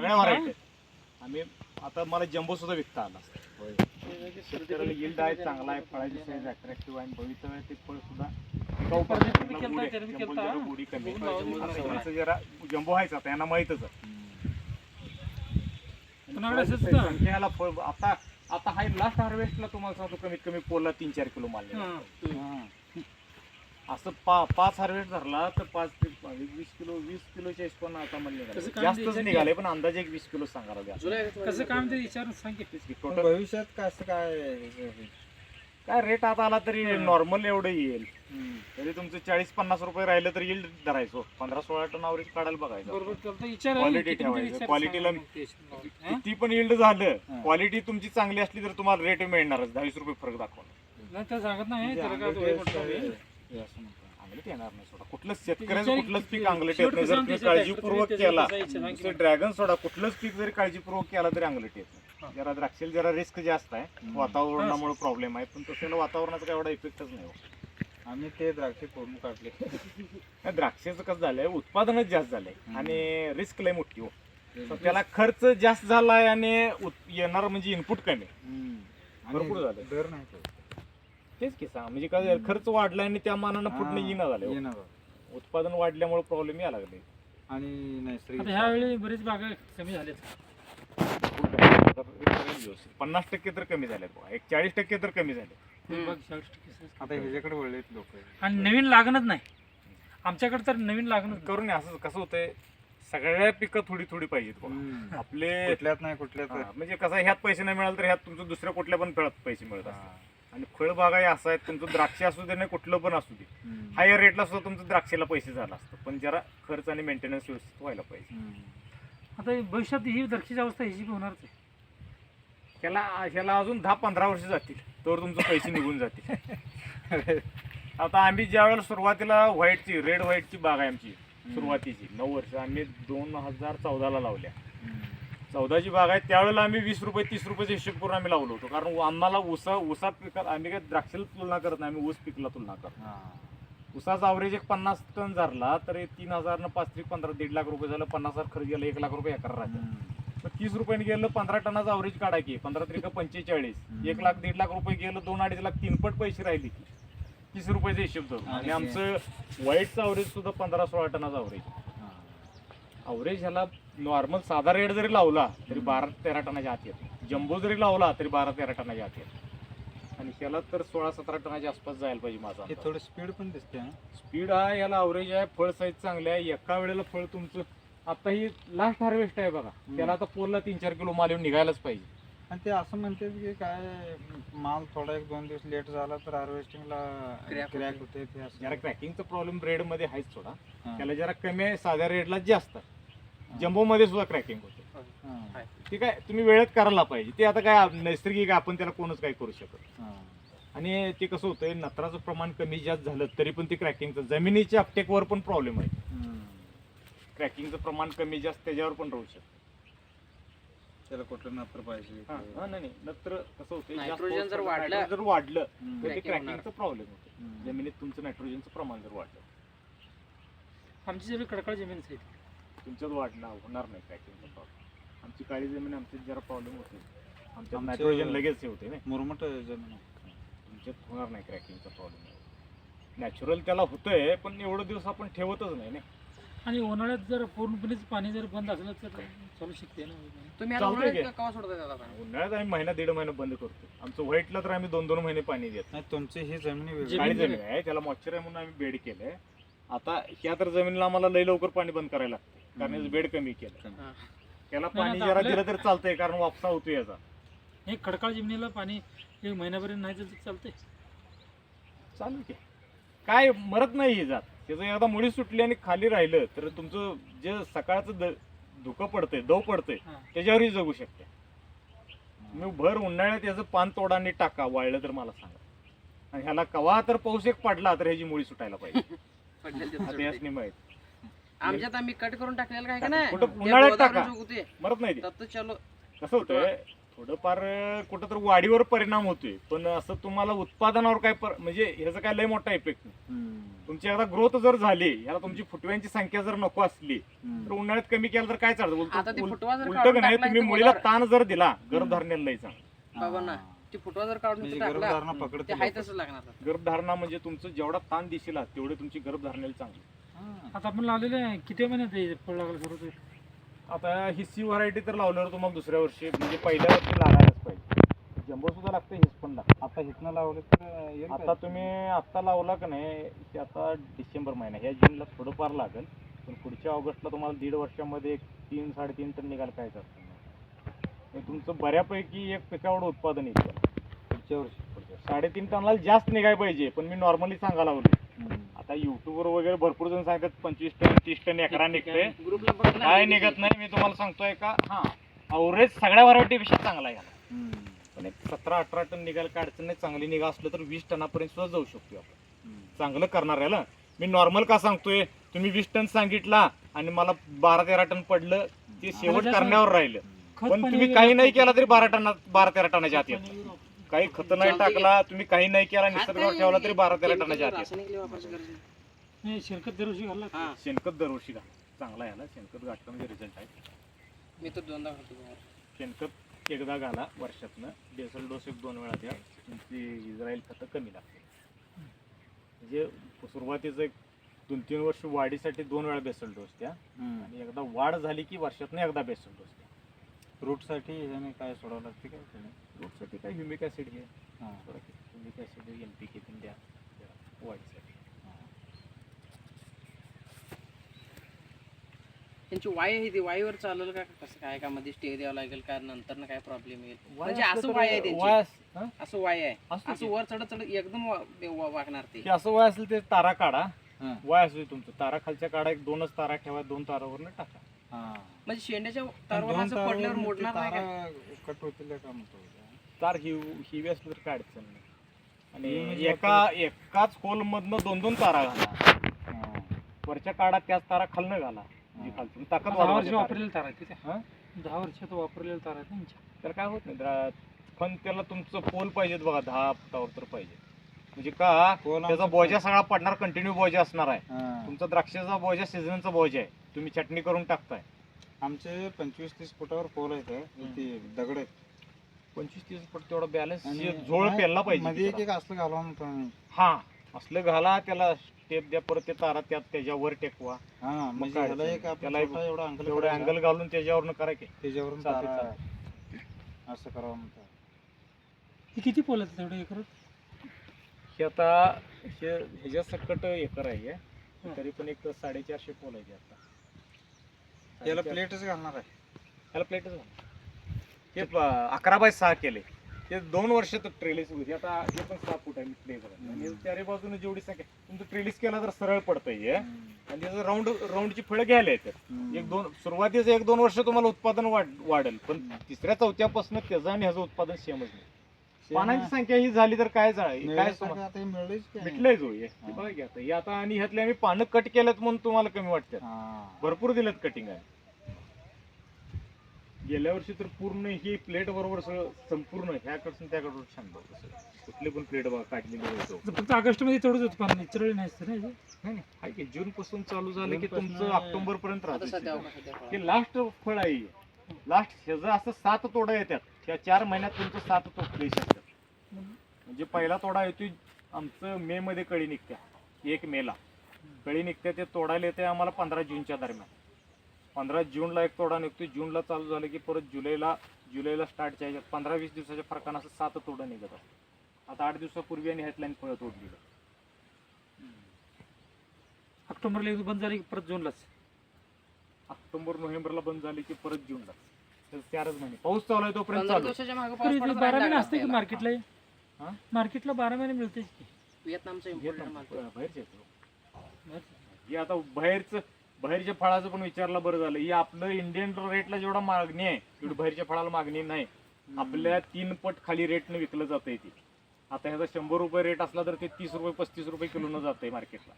सगळ्या व्हरायटी आम्ही आता मला जम्बो सुद्धा विकता आला. शेतकऱ्याला यील्ड आहे, चांगला आहे, फळाची साईज अट्रॅक्टिव्ह आहे, भवितव्य ते फळ सुद्धा गोडी कमी जरा जम्बो आहेच आता यांना माहितच आहे. संख्याला फळ आता आता हाय लास्ट हार्वेस्टला तुम्हाला सांगतो कमीत कमी पोलला 3-4 किलो माल असं 5 हार्वेस्ट धरला तर 5 ते 20 किलो 20 किलोच्या हिशोबाने आता मला जास्तच निघाले, पण अंदाजे 20 किलो सांगायला द्या. कसं काम ते विचारून सांगितलं टोटल भविष्यात कसं काय रेट आता आला तरी नॉर्मल एवढं येईल. तरी तुमचं 40-50 रुपये राहिलं तर येईल धरायचो. 15-16 टन अवरेज काढायला बघायचं. क्वालिटी ठेवायचं. क्वालिटीला किती पण यील्ड झालं, क्वालिटी तुमची चांगली असली तर तुम्हाला रेट मिळणारच. 10-20 रुपये फरक दाखवणार सांगत नाही. अंगलीत येणार नाही सोडा. कुठलंच शेतकऱ्याचं कुठलंच पीक अंगलीत येत नाही जर तुम्ही काळजीपूर्वक केला. ड्रॅगन सोडा कुठलंच पीक जरी काळजीपूर्वक केला तरी अंगलीत येत नाही. जरा द्राक्षेला जरा रिस्क जास्त आहे, वातावरणामुळे प्रॉब्लेम आहे, पण तसं वातावरणाचा काय एवढा इफेक्टच नाही. आम्ही ते द्राक्ष फोडून काढले. द्राक्षाचं कसं झालंय, उत्पादनच जास्त झालंय आणि रिस्क लय मोठी हो. त्याला खर्च जास्त झालाय आणि येणार म्हणजे इनपुट कमी भरपूर झालं. दर नाही तेच की सांग म्हणजे काय खर्च वाढलाय आणि त्या मानानं फुटणे येणं झालं. उत्पादन वाढल्यामुळे प्रॉब्लेम यायला लागले. आणि नैसर्गिक ह्यावेळी बरेच बागा कमी झालेत. 50% तर कमी झाले, 40% तर कमी झाले. आता ह्याच्याकडे वळलेत लोक. आणि नवीन लागणच नाही आमच्याकडे, तर नवीन लागणच करून असं कसं होतंय, सगळ्या पिकं थोडी थोडी पाहिजेत आपले. कुठल्यात नाही कुठल्यात म्हणजे कसं ह्यात पैसे नाही मिळाले तर ह्यात तुमचं दुसऱ्या कुठल्या पण फळात पैसे मिळत असतात. आणि फळबागाही असं आहे, तुमचं द्राक्ष असू दे नाही कुठलं पण असू दे, हायर रेटला सुद्धा तुमचं द्राक्षाला पैसे झाला असतं, पण जरा खर्च आणि मेंटेनन्स व्यवस्थित व्हायला पाहिजे. आता भविष्यात ही द्राक्षाची अवस्था ह्याची होणारच आहे. ह्याला अजून 10-15 वर्ष जातील तर तुमचे पैसे निघून जातील. आता आम्ही ज्या वेळेला सुरुवातीला रेड व्हाईटची बाग आहे आमची सुरुवातीची 9 वर्ष आम्ही 2014ला लावल्या. 14ची बाग आहे त्यावेळेला आम्ही 20 रुपये 30 रुपयाचा हिशोब करून आम्ही लावलो होतो, कारण आम्हाला ऊसा पिकात आम्ही काय द्राक्षाला तुलना करत नाही, आम्ही ऊस पिकला तुलना करतो. ऊसाचा अवरेज एक 50 टन झाला तर 3,000 न 5 3 15 1.5 लाख रुपये झालं. 50,000 खर्च गेला 1 लाख रुपये एकर राहते. 30 रुपयाने गेलं 15 टनाचं अवरेज काढा की 15 त्रिक 45 1 लाख 1.5 लाख रुपये गेलं 2-2.5 लाख 3पट पैसे राहिले 30 रुपयाचा हिशोब धरून. आणि आमचं व्हाईटचं अवरेज सुद्धा 15-16 टनाचं अवरेज ह्याला नॉर्मल साधा रेट जरी लावला तरी 12-13 टनाच्या आत येतो. जम्बो जरी लावला तरी 12-13 टनाच्या आत येतो. आणि त्याला तर 16-17 टनाच्या आसपास जायला पाहिजे माझा. हे थोडं स्पीड पण दिसते. स्पीड आहे याला, अवरेज आहे, फळ साईज चांगले आहे. एका वेळेला फळ तुमचं आता ही लास्ट हार्वेस्ट आहे बघा, त्याला आता पोलला 3-4 किलो माल येऊन निघायलाच पाहिजे. आणि ते असं म्हणतात की काय माल थोडा 1-2 दिवस लेट झाला तर हार्वेस्टिंगला क्रॅक होते. जरा क्रॅकिंगचा प्रॉब्लेम रेड मध्ये आहेच थोडा, त्याला जरा कमी आहे, साध्या रेडला जास्त. जम्बो मध्ये सुद्धा क्रॅकिंग होते. ठीक आहे, तुम्ही वेळेत करायला पाहिजे. ते आता काय नैसर्गिक आपण त्याला कोणच काय करू शकत. आणि ते कसं होतंय, नत्राचं प्रमाण कमी जास्त झालं तरी पण ते क्रॅकिंगचं जमिनीच्या अपटेकवर पण प्रॉब्लेम आहे. क्रॅकिंगचं प्रमाण कमी जास्त त्याच्यावर पण राहू शकतं. त्याला कुठलं नत्र पाहिजे. नाही नत्र कसं होतं, नायट्रोजन जर वाढलं तर ते क्रॅकिंगचा प्रॉब्लेम होतो. जमिनीत तुमचं नायट्रोजनचं प्रमाण जर वाढलं, आमची जरी खडकाळ जमीन आहे तुमच्यात होणार नाही क्रॅकिंगचा प्रॉब्लेम. आमची काळी जमीन आमच्यात जरा प्रॉब्लेम होते, आमच्यात नायट्रोजन लगेच हे होते. मुरमट जमीन तुमच्यात होणार नाही क्रॅकिंगचा प्रॉब्लेम. नॅचरल त्याला होतंय पण एवढं दिवस आपण ठेवतच नाही. आणि उन्हाळ्यात जर पूर्णपणे पाणी जर बंद असलं तर चालू शकते ना. तुम्ही उन्हाळ्यात आम्ही 1.5 महिना बंद करतो. आमचं व्हाईटला तर आम्ही 2-2 महिने पाणी देत नाही. तुमची ही जमीन काळी जमीन आहे, त्याला मॉइश्चर आहे म्हणून आम्ही बेड केलंय. आता ह्या तर जमिनीला आम्हाला लई लवकर पाणी बंद करायला लागतं, कारण बेड कमी केलं. त्याला पाणी जरा दिलं तर चालतंय, कारण वापसा होतो याचा. हे खडकाळ जमिनीला पाणी 1 महिन्यापर्यंत नाही तर चालतंय. चालेल की, काय मरत नाही ही जात. त्याचं एकदा मुळी सुटली आणि खाली राहिलं तर तुमचं जे सकाळचं धुकं पडतंय, दव पडतंय, त्याच्यावरही जगू शकते. तुम्ही भर उन्हाळ्यात याचं पान तोडा आणि टाका, वाळलं तर मला सांगा. आणि ह्याला कवा तर पाऊस एक पडला तर ह्याची मुळी सुटायला पाहिजे. माहित आमच्यात आम्ही कट करून टाकलेलं काय का नाही, कुठं उन्हाळ्यात टाका, मरत नाही. चलो कसं होतंय, थोडंफार कुठं तर वाढीवर परिणाम होतोय, पण असं तुम्हाला उत्पादनावर काय म्हणजे ह्याचा काय लय मोठा इफेक्ट नाही. तुमची एकदा ग्रोथ जर झाली, याला तुमची फुटव्यांची संख्या जर नको असली तर उन्हाळ्यात कमी केलं तर काय चालतं? आता ते फुटवा जर उलट काढून नाही, टाकला तुम्ही इथं मुलीला बघा. ताण जर दिला गर्भधारणेला लय चांगलं. बाबा ना ती फुटवा जर काढून म्हणजे इथं टाकला गर्भधारणा ते पकडते हाय लवकर. तसं लागणार आता. गर्भधारणा म्हणजे तुमचं जेवढा ताण दिसेल तेवढे तुमची गर्भधारणेला चांगली. आता आपण लावलेले आहे, किती महिन्यात आहे फळ लागलं सुरू होतं? आता ही सी व्हरायटी तर लावल्यावर तुम्हाला दुसऱ्या वर्षी म्हणजे पहिल्या वर्षी लागायलाच पाहिजे. जम्बो सुद्धा लागतं, हिच पण लागतं. आता हिथनं लावले तर येईल आता का? तुम्ही आत्ता लावला का नाही ते आता डिसेंबर महिना, ह्या जूनला थोडंफार लागेल, पण पुढच्या ऑगस्टला तुम्हाला 1.5 वर्षामध्ये 3-3.5 टन निघाल काय करतं. तुमचं बऱ्यापैकी एक पिकावड उत्पादन येईल पुढच्या वर्षी 3.5 टनला जास्त निघाय पाहिजे, पण मी नॉर्मली सांगा लावली. आता युट्यूबवर वगैरे भरपूर जण सांगतात 25 टन 30 टन एकरा निघते, ग्रुपला बघ ना. काय निघत नाही. मी तुम्हाला सांगतोय का हा अवरेज सगळ्या व्हरायटीपेक्षा चांगला आहे. पण एक 17-18 टन निघायला काय अडचण नाही. चांगली निघा असलं तर 20 टनापर्यंत सुद्धा जाऊ शकतो आपण. चांगलं करणार आहे ना. मी नॉर्मल का सांगतोय, तुम्ही 20 टन सांगितला आणि मला 12-13 टन पडलं, ते शेवट करण्यावर राहिलं. खत पण पाणी तुम्ही वगैरे काही नाही टाकतो. केला तरी 12-13 टनाच्या आत येतं. काही खत नाही टाकला, तुम्ही काही नाही केला, निसर्गावर ठेवला तरी 12-13 टनाच्या आत येतं. रासायनिक लय वापरायची गरज नाही. नाही, शेणखत दरवर्षी घालला हा शेणखत दरवर्षी घाला, चांगला आहे ना. शेणखत घातलं म्हणजे रिझल्ट आहे. मी तर 2दा घालतो बाहेर. शेणखत एकदा घाला वर्षातनं, बेसल डोस 1-2 वेळा द्या, तुमची इस्रायल खतं कमी लागते. म्हणजे सुरुवातीचं 2-3 वर्ष वाढीसाठी 2 वेळा बेसल डोस द्या, आणि एकदा वाढ झाली की वर्षातनं एकदा बेसल डोस द्या. रूटसाठी ह्याने काय सोडावं लागते काय त्याने? रोगसाठी काय ह्युमिक ॲसिड घ्या, हां. ह्युमिक ॲसिड NPK पण द्या वाढीसाठी. त्यांची वाय आहे ती वायवर चालेल का कसं काय का मध्ये स्टे द्यावं लागेल का नंतर ना काय प्रॉब्लेम येईल म्हणजे असं वाय आहे त्यांची असं वाय आहे असं असं वर चढत चढत एकदम वागणार ते की असं वाय असेल ते तारा काढा. हां. वाय असू दे तुमचं, तारा खालच्या काढा, 1-2च तारा ठेवा, 2 तारावरनं टाका. हां. म्हणजे शेंड्याच्या पण तारवर दोन असं पडल्यावर तारावरून मोडणार ते नाही का तारा कट होतील का म्हणतो? तार हिवी असलं तर काय अडचण नाही. हिवी आणि एकाच होल मधनं 2-2 तारा घाला. हां. वरच्या काढा त्याच तारा खालनं घाला, म्हणजे खालचं ताकद 10 वर्ष वाढवायची तारा. वापरलेलं तार आहे तिथे. हां? 10 वर्षात वापरलेलं तार आहे त्यांच्या. तर काय होत नाही. पण त्याला तुमचं पोल पाहिजेत बघा, 10 फुटावर तर पाहिजे. म्हणजे का पोल त्याचा आमचं बोजा सगळा पडणार, कंटिन्यू बोजा असणार आहे. हां. तुमचा द्राक्षाचा बोजा सीझनचा बोजा आहे, तुम्ही चटणी करून टाकताय. आमचे 25-30 फुटावर पोल आहेत ते दगड आहेत. 25-30 फूट तेवढा बॅलन्स आणि झोळ पेरला पाहिजे मध्ये त्याला. एक असलं घालवा म्हणतो आम्ही. हा असलं घाला, त्याला स्टेप द्या, परत ते तारा त्याच्यावर टेकवा. हां, म्हणजे काय ह्याला अडचण एक नाही. आपण त्याला एक छोटा एवढा अंकल एवढं अँगल घालून त्याच्यावरनं करा की त्याच्यावरून चालते, तारा असं करावं म्हणतो. हे किती पोल आहेत तेवढे एकरात? हे आता ह्याच्या सकट एकर आहे हे. तरी पण एक 450 पोल आहे आता. त्याला प्लेटच घालणार आहे. त्याला प्लेटच घाला. हे 11x6 केले. ते 2 वर्ष तर ट्रेलिस होती. आता हे पण 6 फूट आहे प्ले बघा. आणि चारी बाजूने जेवढी संख्या तुमचं ट्रेलिस केला तर सरळ पडतंय हे. आणि त्याचं राऊंडची फळं घ्यायला येतात. 1-2 सुरुवातीचं 1-2 वर्ष तुम्हाला उत्पादन वाढेल, पण 3-4थ्यापासून त्याचं आणि ह्याचं उत्पादन सेमच नाही. पानांची संख्या ही झाली तर काय काय मिळाल्यासारखं आता हे मिळलंच की. भेटलंय जो हे बघा की आता हे आता. आणि ह्यातले आम्ही पानं कट केलेत म्हणून तुम्हाला कमी वाटतात, हां. भरपूर दिलेत कटिंग आहे. गेल्या वर्षी तर पूर्ण ही प्लेट बरोबर सगळं संपूर्ण ह्याकडून त्याकडून छान बघ, कुठले पण प्लेट बघा काढलेली होतो. फक्त ऑगस्ट मध्ये तेवढंच उत्पादन इतर नाही असतं ना हे? नाही आहे की जून पासून चालू झालं की जूनपासून तुमचं ऑक्टोबर पर्यंत आता राहतं सध्या season. सध्या हे लास्ट फळ आहे. लास्ट ह्याचं असं 7 तोडा येतात. त्या 4 महिन्यात तुमचं 7 तोडले शकतात. म्हणजे पहिला तोडा येतोय आमचं मे मध्ये कळी निघत्या, 1 मेला कळी निघत्या. ते तोडायला येते आम्हाला 15 जूनच्या दरम्यान. 15 जूनला एक तोडा निघतोय. जूनला चालू झालं की परत जुलैला स्टार्टच्या ह्याच्यात 15-20 दिवसाच्या फरकानं असं 7 तोडा निघत असतात. आता 8 दिवसापूर्वी आणि ह्यातल्या फळं तोडली. ऑक्टोबरला एकदा बंद झाली की परत जूनलाच. ऑक्टोबर नोव्हेंबरला बंद झाली की परत जूनला. 4च महिने पाऊस चालू आहे तोपर्यंत 15 चालू. दिवसाच्या मागे तरी पाऊस ते पडत 12 राहिला महिने असते की आपल्याला. मार्केटला? हा? मार्केटला 12 महिने मिळतेच की. व्हिएतनामचं इम्पोर्टेड माल. बाहेरचे हे आता बाहेरच्या फळाचं पण विचारलं बरं झालं. ही आपलं इंडियन रेटला जेवढा मागणी आहे तेवढी बाहेरच्या फळाला मागणी नाही. आपल्या 3 पट खाली रेटनं विकलं जातंय ते. आता ह्याचा 100 रुपये रेट असला तर ते 30 रुपये 35 रुपये किलोनं जातंय मार्केटला.